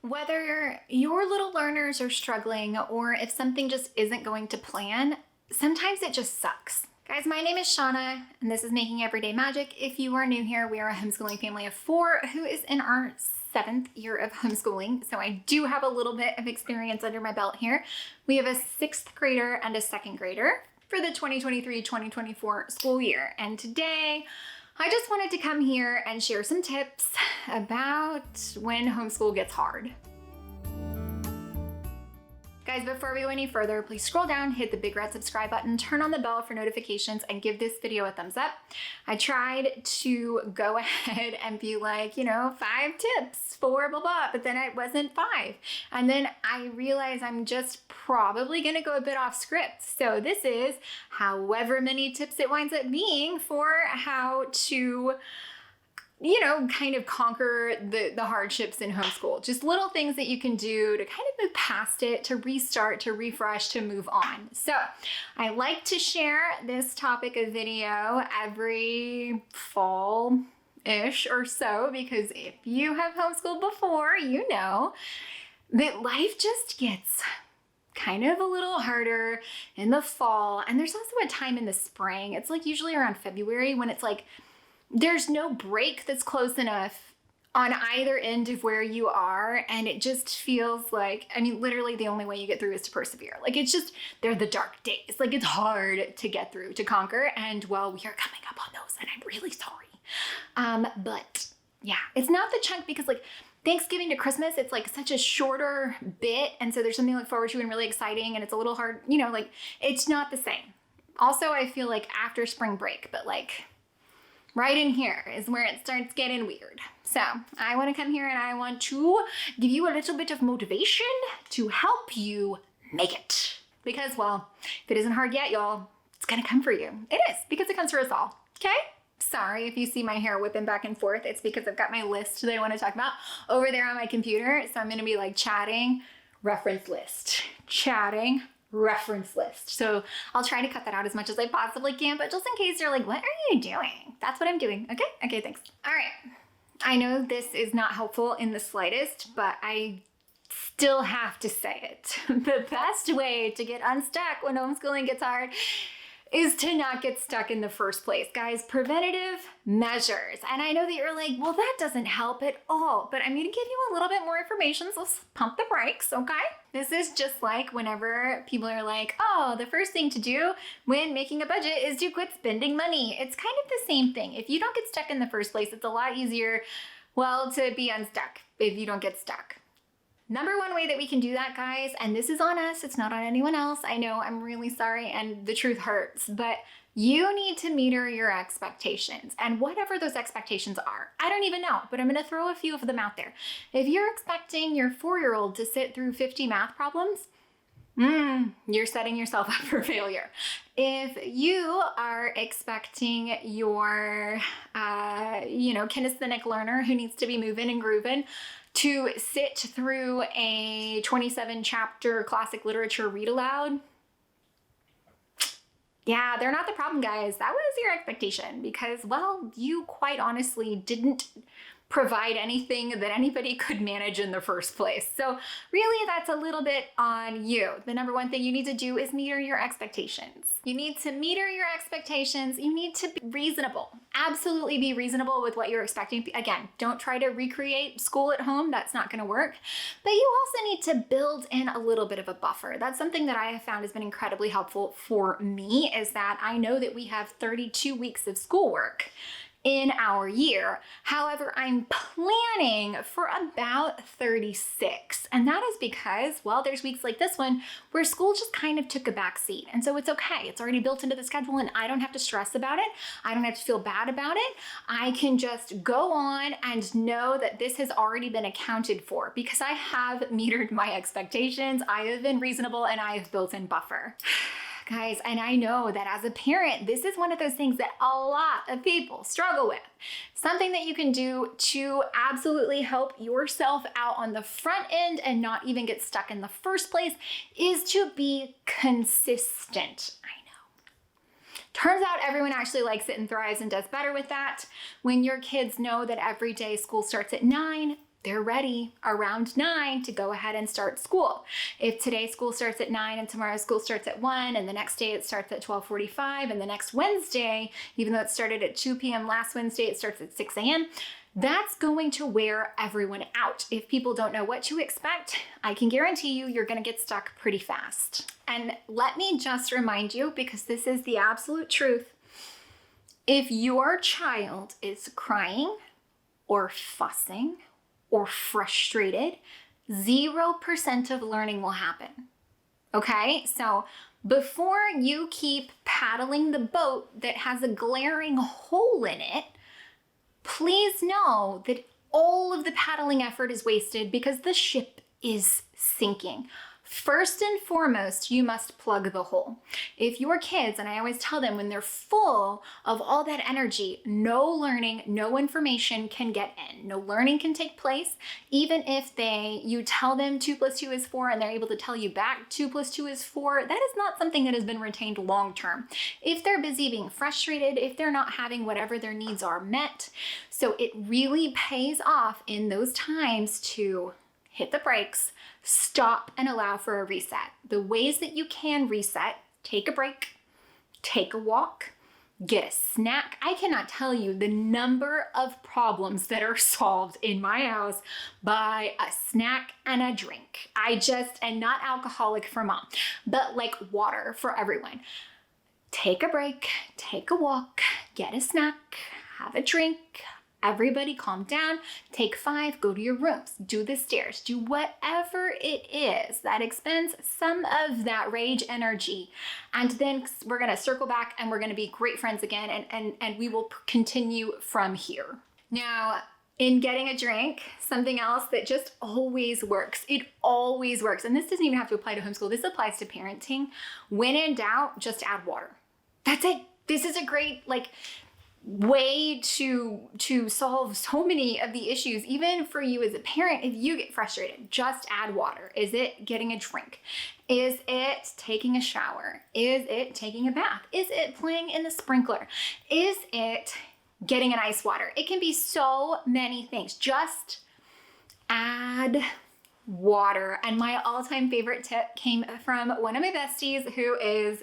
Whether your little learners are struggling or if something just isn't going to plan, sometimes it just sucks. Guys, my name is Shanna, and this is Making Everyday Magic. If you are new here, we are a homeschooling family of 4 who is in our 7th year of homeschooling. So I do have a little bit of experience under my belt here. We have a 6th grader and a 2nd grader for the 2023-2024 school year. And today, I just wanted to come here and share some tips about when homeschool gets hard. Guys, before we go any further, please scroll down, hit the big red subscribe button, turn on the bell for notifications, and give this video a thumbs up. I tried to go ahead and be like, 5 tips for blah, blah, but then it wasn't 5. And then I realized I'm just probably gonna go a bit off script. So this is however many tips it winds up being for how to kind of conquer the hardships in homeschool. Just little things that you can do to kind of move past it, to restart, to refresh, to move on. So I like to share this topic of video every fall-ish or so, because if you have homeschooled before, you know that life just gets kind of a little harder in the fall. And there's also a time in the spring. It's like usually around February when it's like, there's no break that's close enough on either end of where you are. And it just feels like, literally the only way you get through is to persevere. Like they're the dark days. Like it's hard to get through, to conquer. And well, we are coming up on those and I'm really sorry. But yeah, it's not the chunk because like Thanksgiving to Christmas, it's like such a shorter bit. And so there's something to look forward to and really exciting. And it's a little hard, it's not the same. Also, I feel like after spring break, but like, right in here is where it starts getting weird. So I want to come here and I want to give you a little bit of motivation to help you make it. Because, well, if it isn't hard yet, y'all, it's going to come for you. It is, because it comes for us all. Okay? Sorry if you see my hair whipping back and forth. It's because I've got my list that I want to talk about over there on my computer. So I'm going to be like chatting, reference list, chatting, reference list. So I'll try to cut that out as much as I possibly can, but just in case you're like, what are you doing? That's what I'm doing. Okay, thanks. All right. I know this is not helpful in the slightest, but I still have to say it. The best way to get unstuck when homeschooling gets hard is to not get stuck in the first place. Guys, preventative measures. And I know that you're like, well, that doesn't help at all, but I'm gonna give you a little bit more information, so let's pump the brakes, okay? This is just like whenever people are like, oh, the first thing to do when making a budget is to quit spending money. It's kind of the same thing. If you don't get stuck in the first place, it's a lot easier, well, to be unstuck if you don't get stuck. Number one way that we can do that, guys, and this is on us, it's not on anyone else. I know, I'm really sorry, and the truth hurts, but you need to meter your expectations, and whatever those expectations are. I don't even know, but I'm gonna throw a few of them out there. If you're expecting your 4-year-old to sit through 50 math problems, you're setting yourself up for failure. If you are expecting your, kinesthetic learner who needs to be moving and grooving to sit through a 27-chapter classic literature read aloud, yeah, they're not the problem, guys. That was your expectation because, well, you quite honestly didn't provide anything that anybody could manage in the first place. So really, that's a little bit on you. The number one thing you need to do is meter your expectations. You need to meter your expectations. You need to be reasonable. Absolutely be reasonable with what you're expecting. Again, don't try to recreate school at home. That's not going to work. But you also need to build in a little bit of a buffer. That's something that I have found has been incredibly helpful for me, is that I know that we have 32 weeks of schoolwork in our year. However, I'm planning for about 36. And that is because, well, there's weeks like this one where school just kind of took a back seat. And so it's okay. It's already built into the schedule and I don't have to stress about it. I don't have to feel bad about it. I can just go on and know that this has already been accounted for because I have metered my expectations. I have been reasonable and I have built in buffer. Guys, and I know that as a parent, this is one of those things that a lot of people struggle with. Something that you can do to absolutely help yourself out on the front end and not even get stuck in the first place is to be consistent. I know. Turns out everyone actually likes it and thrives and does better with that. When your kids know that every day school starts at 9, they're ready around 9 to go ahead and start school. If today school starts at 9 and tomorrow school starts at 1 and the next day it starts at 12:45 and the next Wednesday, even though it started at 2 p.m. last Wednesday, it starts at 6 a.m., that's going to wear everyone out. If people don't know what to expect, I can guarantee you, you're going to get stuck pretty fast. And let me just remind you, because this is the absolute truth, if your child is crying or fussing or frustrated, 0% of learning will happen. Okay? So before you keep paddling the boat that has a glaring hole in it, please know that all of the paddling effort is wasted because the ship is sinking. First and foremost, you must plug the hole. If your kids, and I always tell them when they're full of all that energy, no learning, no information can get in. No learning can take place. Even if you tell them 2 + 2 is 4 and they're able to tell you back 2 + 2 is 4, that is not something that has been retained long term. If they're busy being frustrated, if they're not having whatever their needs are met. So it really pays off in those times to hit the brakes, stop, and allow for a reset. The ways that you can reset: take a break, take a walk, get a snack. I cannot tell you the number of problems that are solved in my house by a snack and a drink. And not alcoholic for mom, but like water for everyone. Take a break, take a walk, get a snack, have a drink. Everybody calm down, take 5, go to your rooms, do the stairs, do whatever it is that expends some of that rage energy. And then we're gonna circle back and we're gonna be great friends again, and we will continue from here. Now, in getting a drink, something else that just always works. It always works. And this doesn't even have to apply to homeschool. This applies to parenting. When in doubt, just add water. That's it. This is a great, way to solve so many of the issues, even for you as a parent. If you get frustrated, just add water. Is it getting a drink? Is it taking a shower? Is it taking a bath? Is it playing in the sprinkler? Is it getting an ice water? It can be so many things. Just add water. And my all-time favorite tip came from one of my besties who is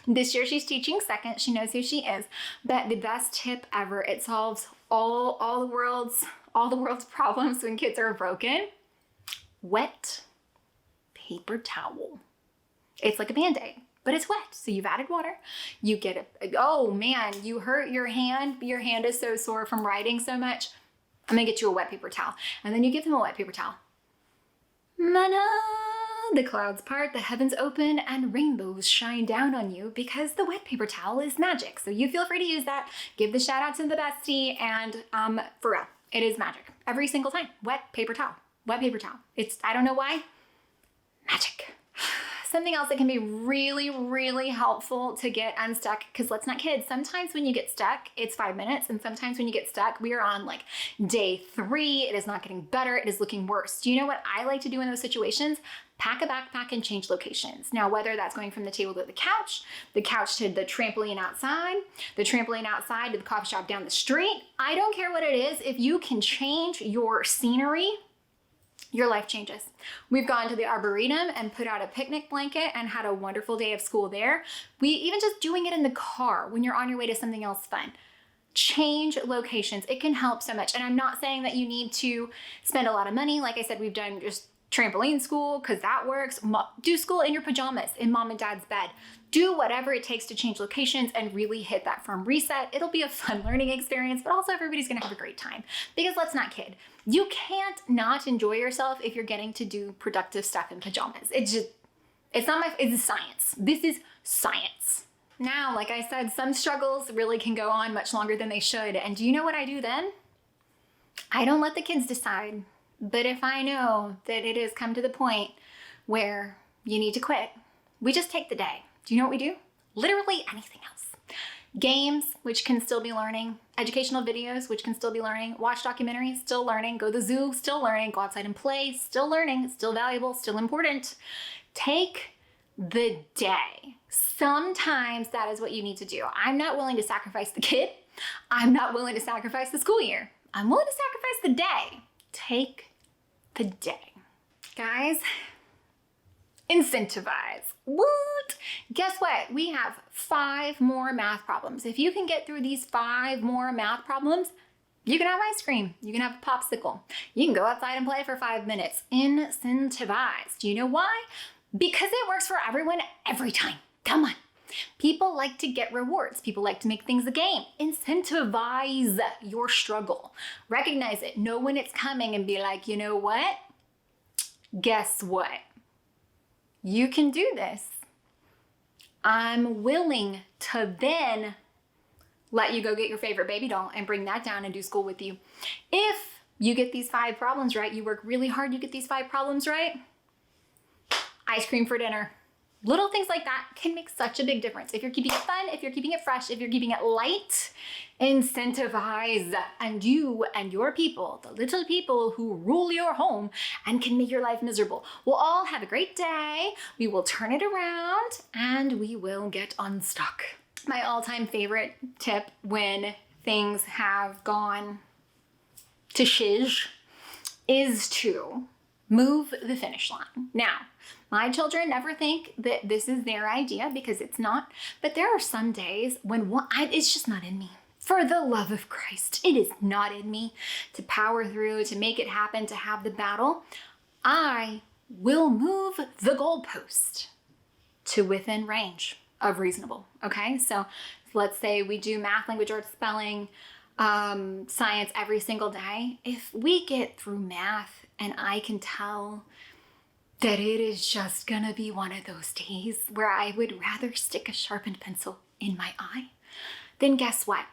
this year she's teaching second. She knows who she is. But the best tip ever, it solves all the world's problems when kids are broken. Wet paper towel. It's like a Band-Aid, but it's wet. So you've added water. You get it. Oh man, you hurt your hand. Your hand is so sore from writing so much. I'm gonna get you a wet paper towel. And then you give them a wet paper towel. Mana! The clouds part, the heavens open, and rainbows shine down on you because the wet paper towel is magic. So you feel free to use that. Give the shout out to the bestie, and for real, it is magic. Every single time. Wet paper towel. Wet paper towel. I don't know why. Magic. Something else that can be really, really helpful to get unstuck, because let's not kid, sometimes when you get stuck, it's 5 minutes, and sometimes when you get stuck, we are on day 3, it is not getting better, it is looking worse. Do you know what I like to do in those situations? Pack a backpack and change locations. Now, whether that's going from the table to the couch to the trampoline outside to the coffee shop down the street, I don't care what it is, if you can change your scenery, your life changes. We've gone to the Arboretum and put out a picnic blanket and had a wonderful day of school there. Even just doing it in the car when you're on your way to something else fun. Change locations. It can help so much. And I'm not saying that you need to spend a lot of money. Like I said, we've done just trampoline school because that works. Do school in your pajamas in mom and dad's bed. Do whatever it takes to change locations and really hit that firm reset. It'll be a fun learning experience, but also everybody's gonna have a great time. Because let's not kid, you can't not enjoy yourself if you're getting to do productive stuff in pajamas. It's science. This is science. Now, like I said, some struggles really can go on much longer than they should. And do you know what I do then? I don't let the kids decide. But if I know that it has come to the point where you need to quit, we just take the day. Do you know what we do? Literally anything else. Games, which can still be learning. Educational videos, which can still be learning. Watch documentaries, still learning. Go to the zoo, still learning. Go outside and play, still learning. Still valuable, still important. Take the day. Sometimes that is what you need to do. I'm not willing to sacrifice the kid. I'm not willing to sacrifice the school year. I'm willing to sacrifice the day. take the day. Guys, Incentivize. What? Guess what? We have 5 more math problems. If you can get through these 5 more math problems, you can have ice cream. You can have a popsicle. You can go outside and play for 5 minutes. Incentivize. Do you know why? Because it works for everyone every time. Come on. People like to get rewards. People like to make things a game. Incentivize your struggle. Recognize it. Know when it's coming and be like, you know what? Guess what? You can do this. I'm willing to then let you go get your favorite baby doll and bring that down and do school with you. If you get these 5 problems right, you work really hard, you get these 5 problems right, ice cream for dinner. Little things like that can make such a big difference. If you're keeping it fun, if you're keeping it fresh, if you're keeping it light, incentivize. And you and your people, the little people who rule your home and can make your life miserable, will all have a great day. We will turn it around and we will get unstuck. My all-time favorite tip when things have gone to shiz is to move the finish line. Now, my children never think that this is their idea because it's not, but there are some days when it's just not in me. For the love of Christ, it is not in me to power through, to make it happen, to have the battle. I will move the goalpost to within range of reasonable, okay? So let's say we do math, language arts, spelling, science every single day. If we get through math and I can tell that it is just gonna be one of those days where I would rather stick a sharpened pencil in my eye, then guess what?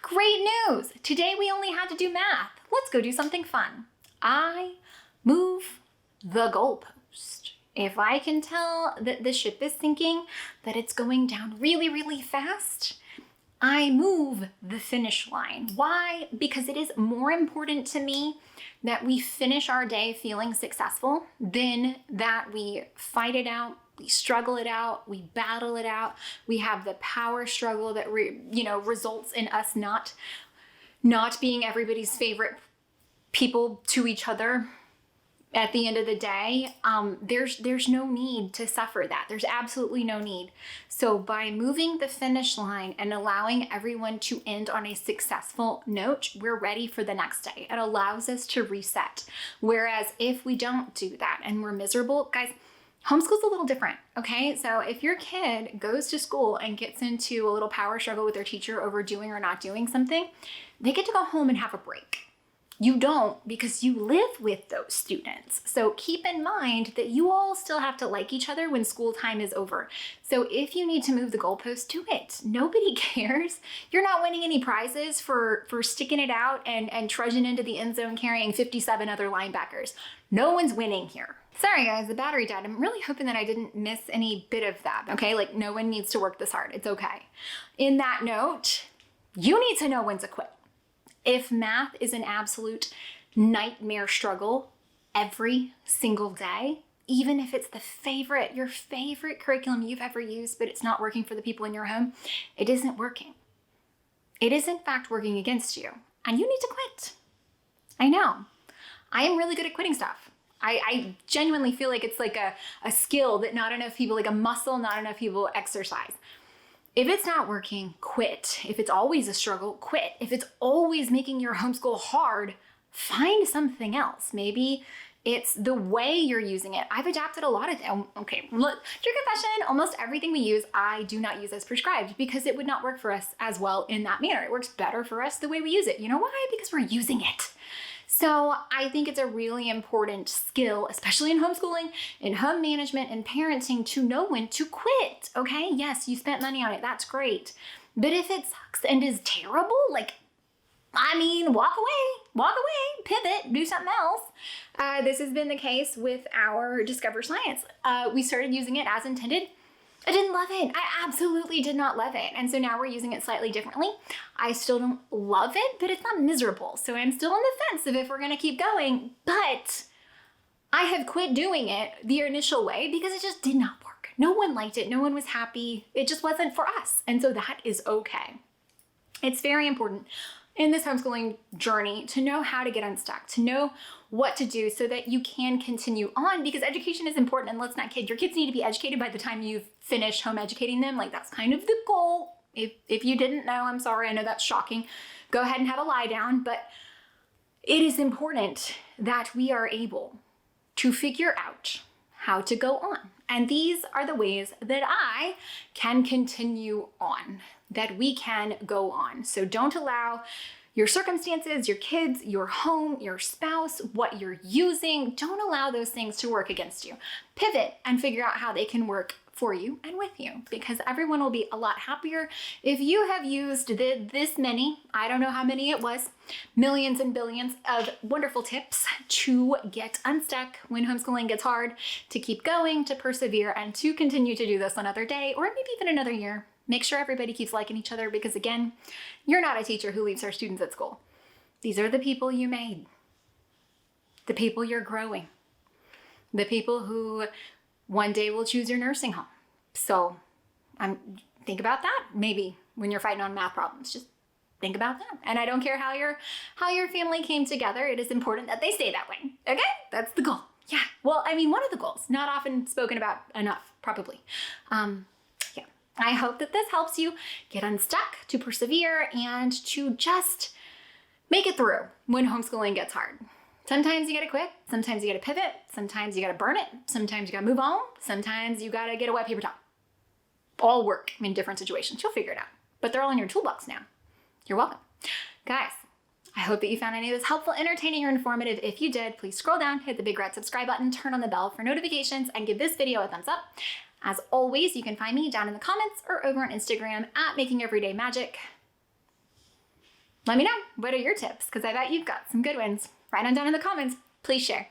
Great news! Today we only had to do math. Let's go do something fun. I move the goalpost. If I can tell that the ship is sinking, that it's going down really, really fast, I move the finish line. Why? Because it is more important to me that we finish our day feeling successful than that we fight it out, we struggle it out, we battle it out, we have the power struggle that results in us not being everybody's favorite people to each other. At the end of the day, there's no need to suffer that. There's absolutely no need. So by moving the finish line and allowing everyone to end on a successful note, we're ready for the next day. It allows us to reset. Whereas if we don't do that and we're miserable, guys, homeschool's a little different, okay? So if your kid goes to school and gets into a little power struggle with their teacher over doing or not doing something, they get to go home and have a break. You don't, because you live with those students. So keep in mind that you all still have to like each other when school time is over. So if you need to move the goalpost, do it. Nobody cares. You're not winning any prizes for sticking it out and trudging into the end zone carrying 57 other linebackers. No one's winning here. Sorry guys, the battery died. I'm really hoping that I didn't miss any bit of that, okay? Like no one needs to work this hard. It's okay. In that note, you need to know when to quit. If math is an absolute nightmare struggle every single day, even if it's your favorite curriculum you've ever used, but it's not working for the people in your home, it isn't working. It is in fact working against you, and you need to quit. I know. I am really good at quitting stuff. I genuinely feel like it's like a skill that not enough people, like a muscle, not enough people exercise. If it's not working, quit. If it's always a struggle, quit. If it's always making your homeschool hard, find something else. Maybe it's the way you're using it. I've adapted a lot of them. Okay, look, true confession, almost everything we use, I do not use as prescribed because it would not work for us as well in that manner. It works better for us the way we use it. You know why? Because we're using it. So I think it's a really important skill, especially in homeschooling, in home management, and parenting, to know when to quit, okay? Yes, you spent money on it, that's great. But if it sucks and is terrible, walk away, pivot, do something else. This has been the case with our Discover Science. We started using it as intended. I didn't love it. I absolutely did not love it. And so now we're using it slightly differently. I still don't love it, but it's not miserable. So I'm still on the fence of if we're going to keep going. But I have quit doing it the initial way because it just did not work. No one liked it. No one was happy. It just wasn't for us. And so that is okay. It's very important. in this homeschooling journey to know how to get unstuck, to know what to do so that you can continue on, because education is important. And let's not kid, your kids need to be educated by the time you've finished home educating them. Like, that's kind of the goal. If you didn't know, I'm sorry, I know that's shocking. Go ahead and have a lie down, but it is important that we are able to figure out how to go on. And these are the ways that I can continue on, that we can go on. So don't allow your circumstances, your kids, your home, your spouse, what you're using, don't allow those things to work against you. Pivot and figure out how they can work for you and with you, because everyone will be a lot happier if you have used this many, I don't know how many it was, millions and billions of wonderful tips to get unstuck when homeschooling gets hard, to keep going, to persevere, and to continue to do this another day or maybe even another year. Make sure everybody keeps liking each other, because again, you're not a teacher who leaves her students at school. These are the people you made, the people you're growing, the people who one day will choose your nursing home. So think about that. Maybe when you're fighting on math problems, just think about that. And I don't care how your family came together. It is important that they stay that way. Okay? That's the goal. Yeah. Well, I mean, one of the goals, not often spoken about enough, probably. Yeah. I hope that this helps you get unstuck, to persevere, and to just make it through when homeschooling gets hard. Sometimes you gotta quit, sometimes you gotta pivot, sometimes you gotta burn it, sometimes you gotta move on, sometimes you gotta get a wet paper towel. All work in different situations. You'll figure it out. But they're all in your toolbox now. You're welcome. Guys, I hope that you found any of this helpful, entertaining, or informative. If you did, please scroll down, hit the big red subscribe button, turn on the bell for notifications, and give this video a thumbs up. As always, you can find me down in the comments or over on Instagram at Making Everyday Magic. Let me know, what are your tips? Because I bet you've got some good ones. Write on down in the comments. Please share.